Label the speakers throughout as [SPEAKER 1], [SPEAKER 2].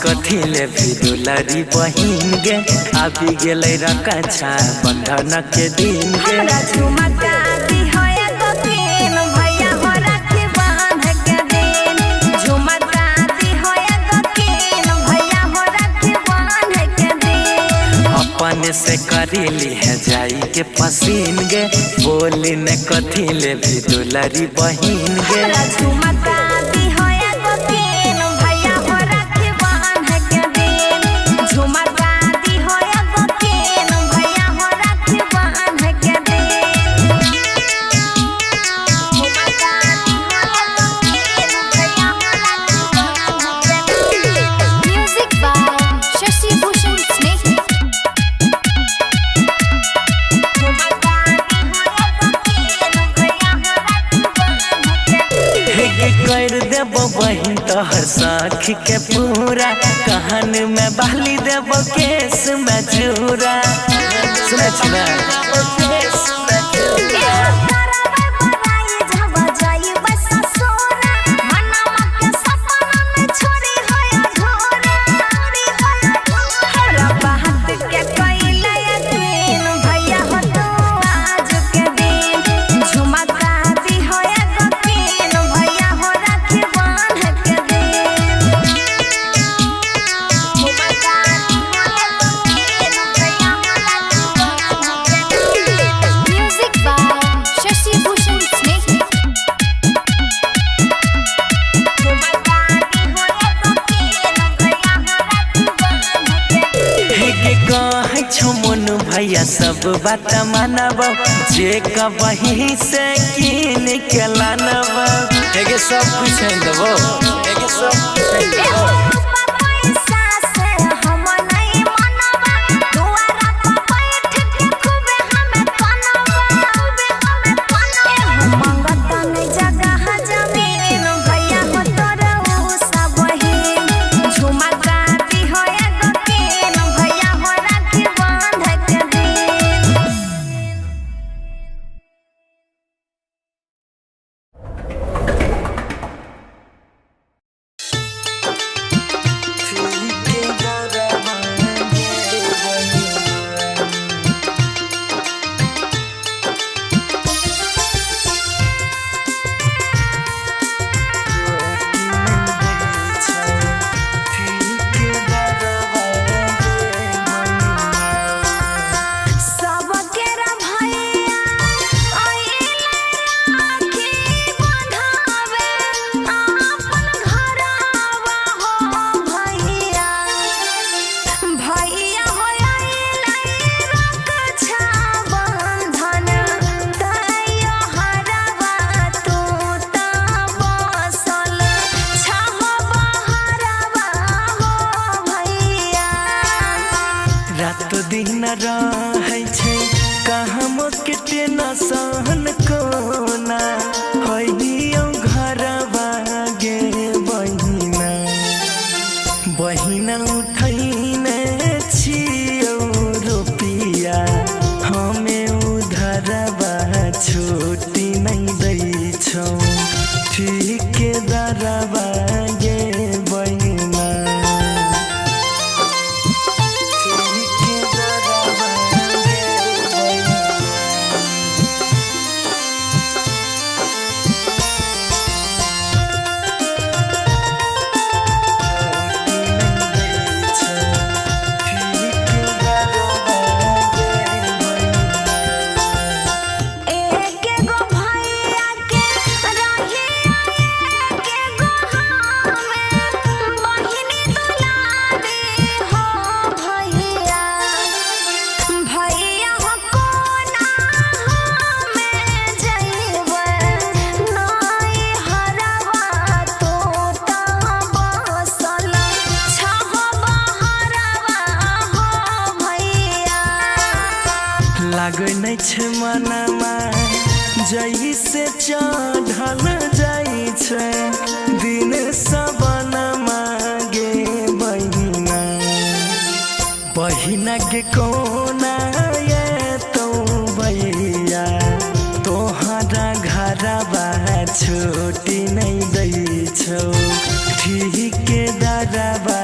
[SPEAKER 1] कथी ले भी दुलारी बहिन गे आबि गेलै रक्षा बंधन के दिन गे।
[SPEAKER 2] हमरा झुमका दी होय गोतीन भैया हो राखी बांध के दिन। झुमका दी होय गोतीन भैया हो राखी बांध के दिन।
[SPEAKER 1] अपन से करीली है जाई के पसीन गे बोली ने कथी ले भी दुलारी बहिन गे।
[SPEAKER 2] हमरा झुमका दी होय गोतीन भैया हो राखी बांध के दिन। झुमका दी होय गोतीन भैया हो राखी बांध के दिन। झुमका दी होय गोतीन भैया हो राखी बांध के दिन।
[SPEAKER 3] Music by Shashi Bhushan Sneh.
[SPEAKER 2] झुमका दी होय गोतीन भैया हो राखी बांध के दिन।
[SPEAKER 1] हे कर देब बहिन तोहर साखी के पूरा कहन में बहली देब केस में चूरा। सुने छी ना
[SPEAKER 3] Music by Shashi Bhushan Sneh.
[SPEAKER 1] हे कहे छो मोनू भैया सब बात मानब जे कबही से कीन के लानब। हे सब कुछ देबो हे सब कुछ देबो। रात दिन रहै छै कहम के टेंशन कोना होइयो घरवा गे बहिना। बहिना उठैने छियौ रुपिया हमें उधरवा छुट्टी नहीं दै छौ ठेकेदारवा गे बहिना। लागै नै छै मनमा जैसे चढ़ल जाइ छै दिन सबनमा गे बहिना। बहिना के कोना ये तो भैया तोहरा घरवा छुट्टी नहीं दै छौ ठेकेदारवा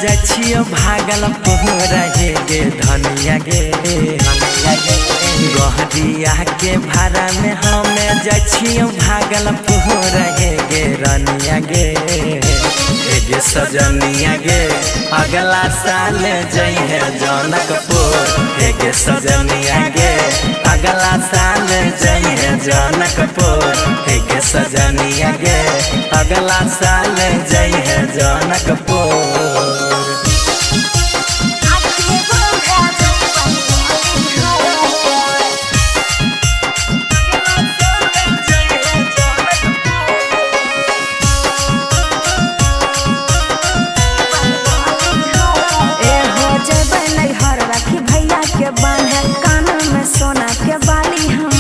[SPEAKER 1] जाछियो भागलपुर हे गे धनिया गे गहरिया के भाड़ा में हमें जाछियो भागलपुर हे गे रनिया गे गे सजनिया गे अगला साल जइहे जनकपुर हे गे सजनिया गे अगला साल जइहे जनकपुर हे गे सजनिया गे अगला साल जइहे जनकपुर।
[SPEAKER 2] सोना के बाली हम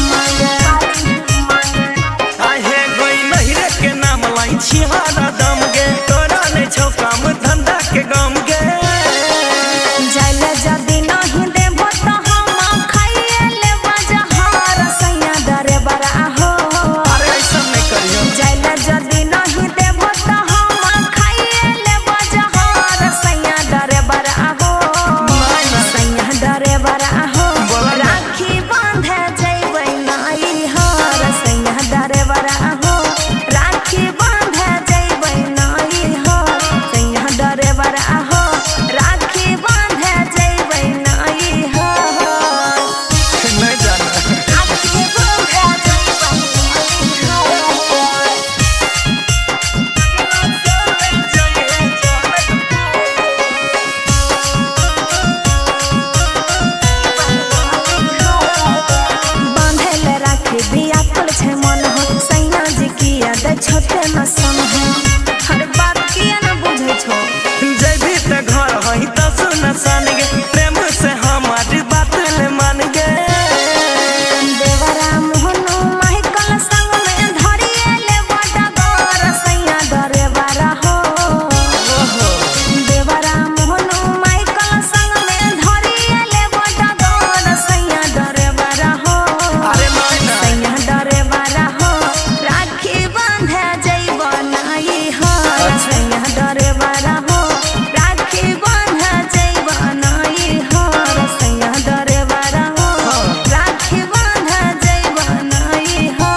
[SPEAKER 1] आहे गोई नहिरे के नाम लाई छिहारा दम गे तोरा नहीं छौ काम धंधा के गम गे
[SPEAKER 2] जाइले जदी नहीं देबो तो हम खाइए लेबो जहर सैया डरे बड़ा हो।
[SPEAKER 1] अरे ऐसा नहीं करियो
[SPEAKER 2] जाइले जदी नहीं देबो तो हम खाइए लेबो जहर सैया डरे बड़ा हो। सैया डरे बड़ा हो राखी बांधे जइबै नाई हर सैया डरे बड़ा हो राखी बांधे जइबै नाई हर सैया डरे बड़ा हो राखी बांधे जइबै नाई हर
[SPEAKER 1] नहीं जाना
[SPEAKER 2] राखी बांधे जइबै बांधेले राखी बिया कुल छै मन हो सैया जी किया दे छोटे न सन हो हर बात किया न बुझै छो
[SPEAKER 1] जैभी ते घर हई त सुन सन गे प्रेम से हमारी बात ले मान गे
[SPEAKER 2] देवरा मोहनु माइकल संग में धरिए ले बड़ा घर सैया डरे बड़ा हो। देवरा मोहनु माइकल संग में धरिए ले बड़ा घर सैया डरे बड़ा हो।
[SPEAKER 1] अरे मायना
[SPEAKER 2] सैया डरे बड़ा हो राखी बांधे जइबो नाई हर सैया डरे बड़ा हो राखी बांधे जइबो नाई हर सैया डरे बड़ा हो राखी बांधे जइबो नाई हर।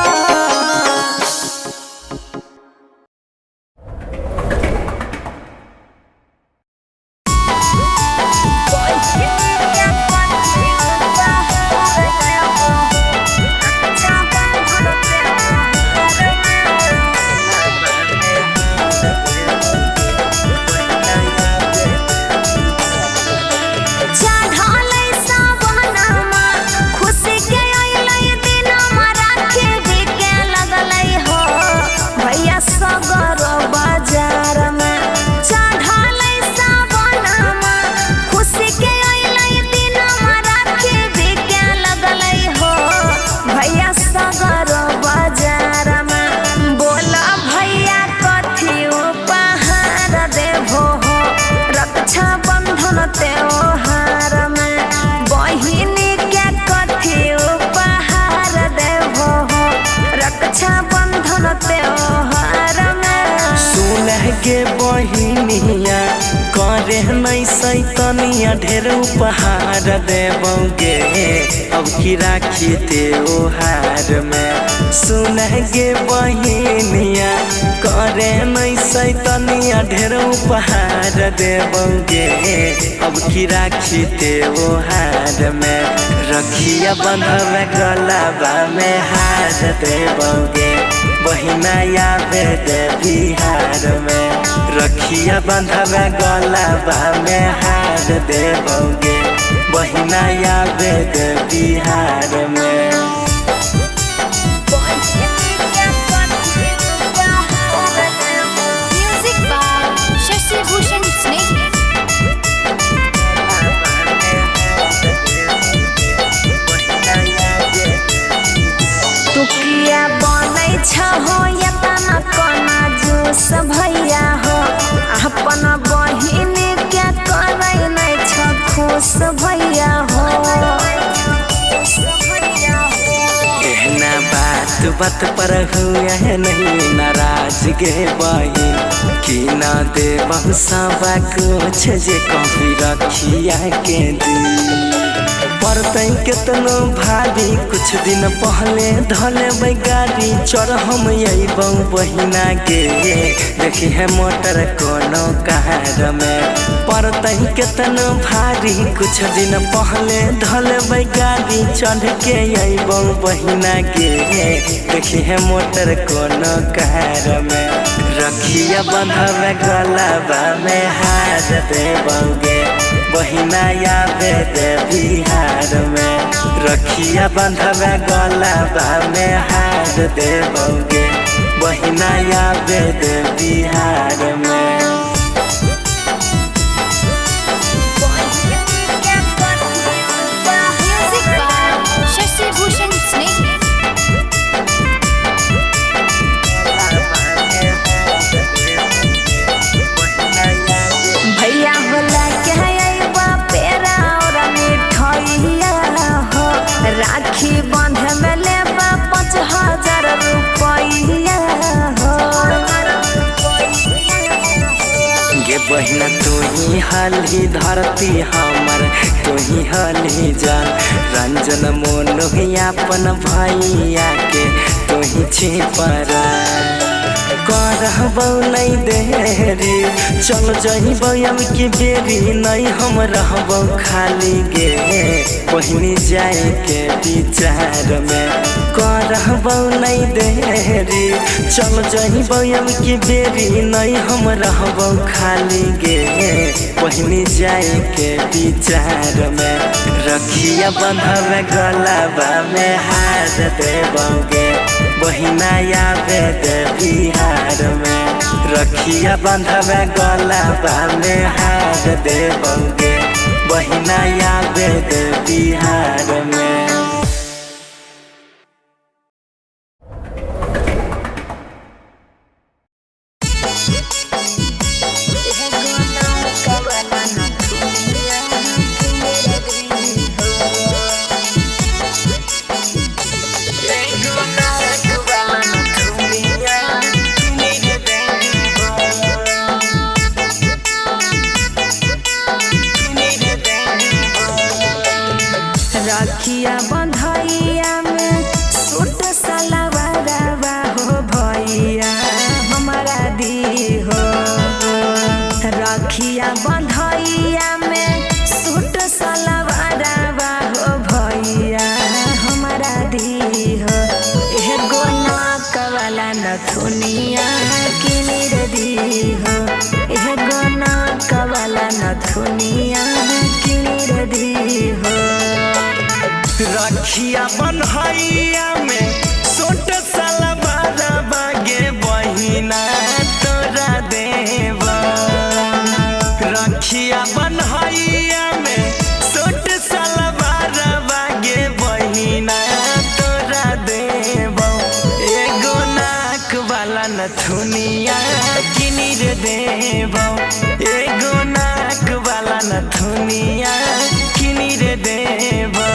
[SPEAKER 2] चढ़लै सावनमा खुशी के अइलै दिनमा राखी बिके लगलै हो भैया सगर बाजार में। चढ़लै सावनमा खुशी के अइलै दिनमा राखी बिके लगलै हो भैया सगर बाजार में। बोला भैया कथी उपहार देबो हो रक्षा बंधन त्योहार में बहिनी के कथी उपहार देबो हो रक्षा बंधन त्योहार में।
[SPEAKER 1] सुनह गे बहिनिया करे नहीं सैतनिया ढेर उपहार देबोगे अब की राखी त्योहार में। सुनह गे बहिनिया करे नहीं सैतनिया ढेर उपहार देबोगे अब की राखी त्योहार में। रखिया बंधवे गलाबा में हार देबोगे बहिना आवे दे बिहार में। रखिया बंधवे गलाबा में हार देबोगे बहिना आवे दे बिहार में।
[SPEAKER 3] Music by Shashi Bhushan Snake.
[SPEAKER 2] तुकिया बनै छहो यतना कोना जूस भैया हो अपन बहिन के करै नै छ खुश भैया हो।
[SPEAKER 1] कहना बात बात बात पर हुए नहीं नाराज गे बहिन कि ना दे बहुसावा कुछ जे कभी रखिया के दी पड़ते केतनो भारी कुछ दिन पहले धले गाड़ी चढ़ हम अबौ बहिना गे देखी है मोटर कोनो कार में पड़ते केतनो भारी कुछ दिन पहले धले गाड़ी चढ़ के अबौ बहिना गे देखी है मोटर कोनो कार में रखिया बंधवे गलाबा में हार देबौगे बहिना आवे दे बिहार में रखिया बंधवे गलाबा में हार देबौगे बहिना आवे दे बिहार में
[SPEAKER 3] Music by Shashi Bhushan Snake.
[SPEAKER 2] भैया होला कहैबा पेरा और मिठाइया हो राखी बांधे में लेबा 5000 रुपैया हो
[SPEAKER 1] गे बहिना तू ही हाली धरती हमर तू ही हाली जान रंजन मोन अपन भैया के तू ही छिपरा करबौ नहीं देरी चल जइबौ अब की बेरी नहीं हम रहबौ खाली गे बहिनी जाए के विचार में करबौ नहीं देरी चल जइबौ अब की बेरी नहीं हम रहबौ खाली गे बहिनी जाए के विचार में रखिया बंधवे गलाबा में हार देबौगे बहिना आवे दे बिहार में रखिया बंधवे गलाबा में हार देबौगे बहिना आवे दे बिहार में
[SPEAKER 2] रखिया बंधैया में सूट सलवारवा हो भैया हमारा दी हो रखिया बंधैया में सूट सलवारवा हो भैया हमारा दी हो एगो नाक वाला नथुनिया किनिर दी हो एगो नाक वाला नथुनिया किनिर दी हो
[SPEAKER 1] रखिया बंधैया में सोट सलवारवा गे बहिना तोरा देबौ रखिया बंधैया में सोट सलवारवा गे बहिना तोरा देबौ एगो नाक वाला नथुनिया किनिर देबौ एगो नाक वाला नथुनिया किनिर देबौ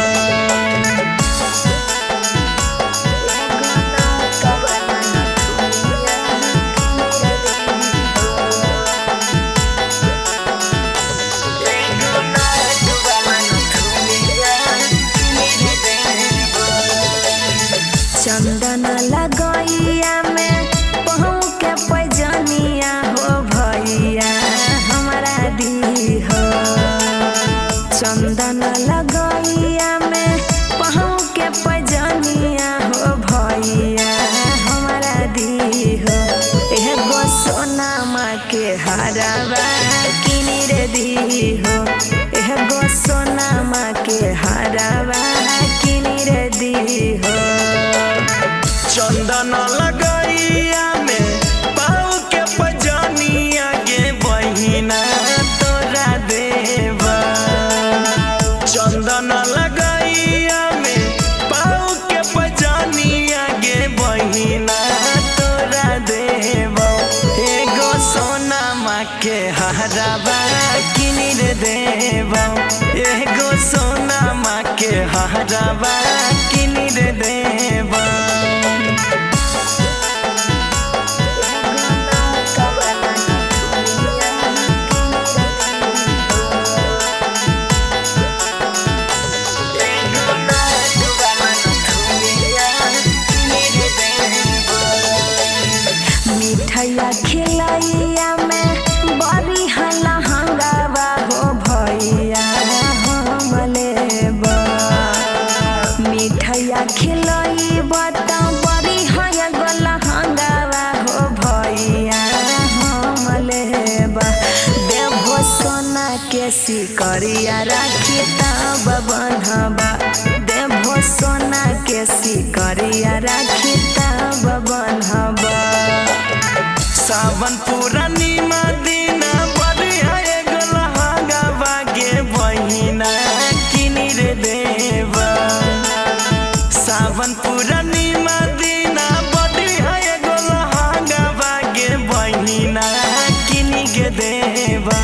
[SPEAKER 2] चंदन लगैया में पहू के पैजनिया हो भैया हमारा दी हो चंदन लगैया में पहू के पैजनिया हो भैया हमारा दी हो एगो सोनामा के हरवा किनिर दी हो एगो सोनामा के हरवा किनिर दी हो
[SPEAKER 1] चंदन लगैया में पाऊ के पजनिया गे बहिना तोरा देबौ चंदन लगैया में पाऊ के पजनिया गे बहिना तोरा देबौ एगो सोनामा के हरवा किनिर देबौ एगो सोनामा के हरवा किनिर देबौ
[SPEAKER 2] सिकरिया राखी तब बंधबा देवो सोना के सिकरिया राखी तब बंधबा
[SPEAKER 1] सावन पूर्णिमा दिन बढ़िया एगो लहंगा बागे बहिना किनी रे देवा सावन पूर्णिमा दिन बढ़िया एगो लहंगा बागे बहिना किनी के देवा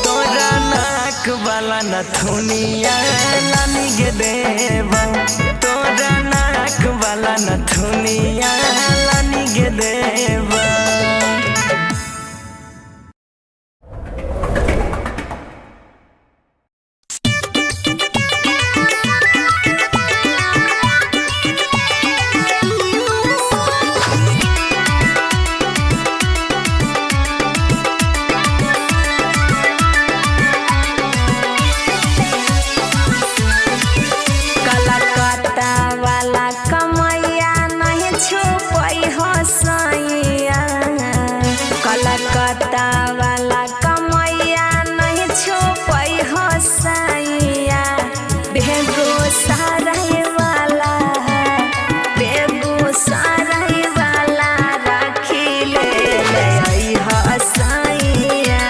[SPEAKER 1] तोरा नाक वाला नथुनिया लानी के देवा तोरा नाक वाला नथुनिया लानी के देवा
[SPEAKER 2] वाला कमैया नहीं छुपई हो सैया बेगूसराय वाला बेगूसराय वाला राखी ले हो सैया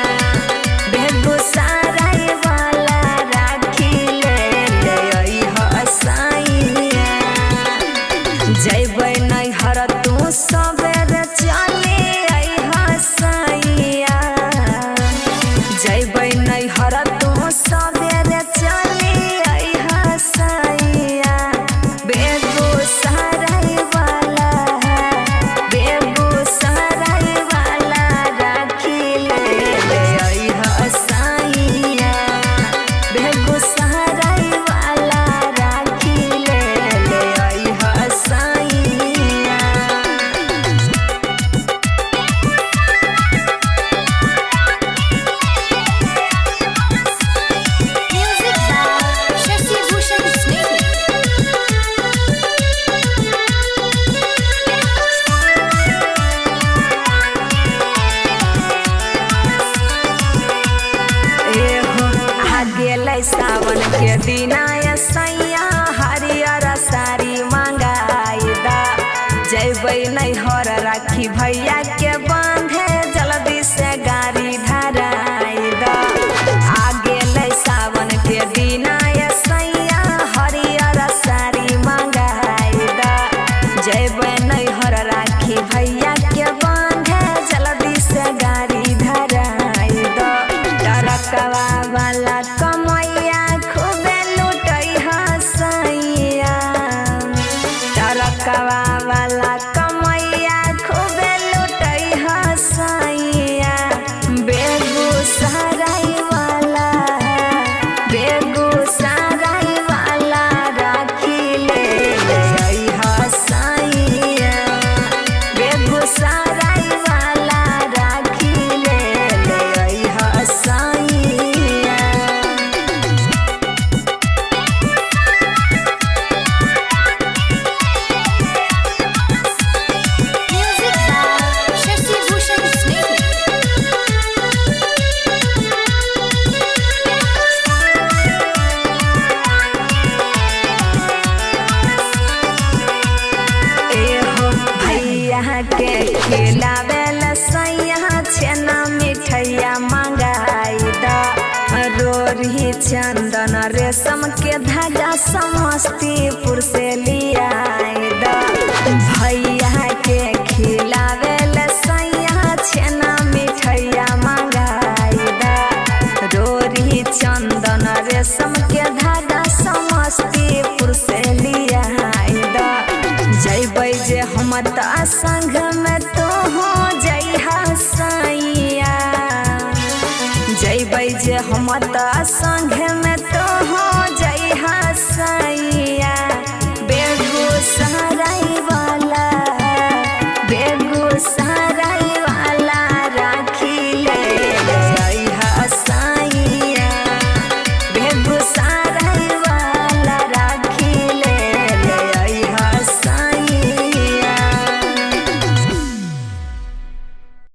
[SPEAKER 2] बेगूसराय वाला राखी ले हो सैया जैबै नैहर तू सबेर चले जैबै नैहर तू सबेरे चले अइहा सैया बेगूसराय वाला राखी ले अइहा सैया बेगूसराय वाला राखी ले अइहा सैया सावन के दिना सैया हरियर साड़ी मंगाई दा जैबै नैहर राखी भैया के बांधे जल्दी से गाड़ी धराई दा आ गेलै सावन के दिना सैया हरियर साड़ी मंगाई दा जैबै नैहर राखी भैया के बांधे जल्दी से गाड़ी धराई दा डरकवा वाला वाला कमैया खूबे लुटई हसैया बेगूसराय वाला राखी ले हसैया बेगूसराय वाला राखी ले हसैया के खिलावेल सैया छेना मिठैया मंगाई दा रोरी चंदन रेशम के धागा समस्तीपुर से लियाई दा भैया के खिलावेल सैया छेना मिठैया मंगाई दा रोरी चंदन रेशम के धागा समस्तीपुर से लियाई दा जैबै जे हम त संग में तो हो जइहा सैया जैबै जे हम त संग में